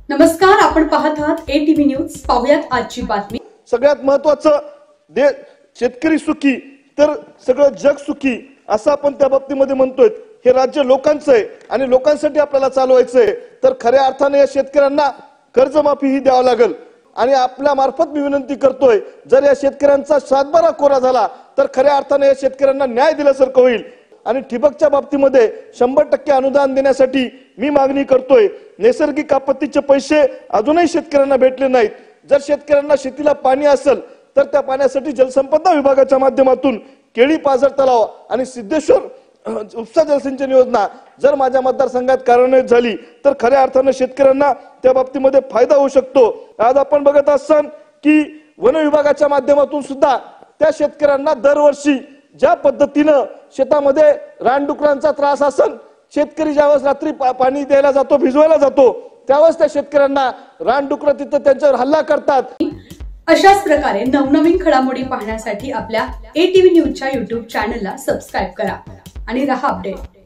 नमस्कार, आपण पाहत आहात ATV न्यूज। पाहूयात आजची बातमी। सगळ्यात महत्त्वाचं शेतकरी सुखी तर सगळं जग सुखी असं आपण त्या बाबतीमध्ये म्हणतोय। हे राज्य लोकांचं आहे आणि लोकांसाठी आपल्याला चालवायचंय, तर खऱ्या अर्थाने या शेतकऱ्यांना कर्जमाफी ही द्यावं लागेल। आणि आपल्या मार्फत मी विनंती करतोय, जर या शेतकऱ्यांचा सातबारा कोरा झाला तर खऱ्या अर्थाने या शेतकऱ्यांना न्याय दिल्यासारखं होईल। आणि ठिबकच्या बाबतीमध्ये 100% अनुदान देण्यासाठी मी मागणी करतोय। नैसर्गिक आपत्तीचे पैसे अजूनही शेतकऱ्यांना भेटले नाहीत। जर शेतकऱ्यांना शेतीला पाणी असेल तर त्या पाण्यासाठी जलसंपदा विभागाच्या माध्यमातून केळी पाझर तलाव आणि सिद्धेश्वर उपसा जलसिंचन योजना जर माझ्या मतदारसंघात कार्यान्वित झाली तर खऱ्या अर्थाने शेतकऱ्यांना त्या बाबतीमध्ये फायदा होऊ शकतो। आज आपण बघत असाल की वन विभागाच्या माध्यमातून सुद्धा त्या शेतकऱ्यांना दरवर्षी ज्या पद्धतीनं शेतामध्ये रानडुकरांचा त्रास असेल, शेतकरी ज्यावेळेस रात्री पाणी द्यायला जातो, भिजवायला जातो, त्यावेळेस त्या शेतकऱ्यांना रानडुकर तिथं त्यांच्यावर हल्ला करतात। अशाच प्रकारे नवनवीन घडामोडी पाहण्यासाठी आपल्या ATV न्यूजच्या YouTube चॅनलला सबस्क्राइब करा आणि रहा अपडेट।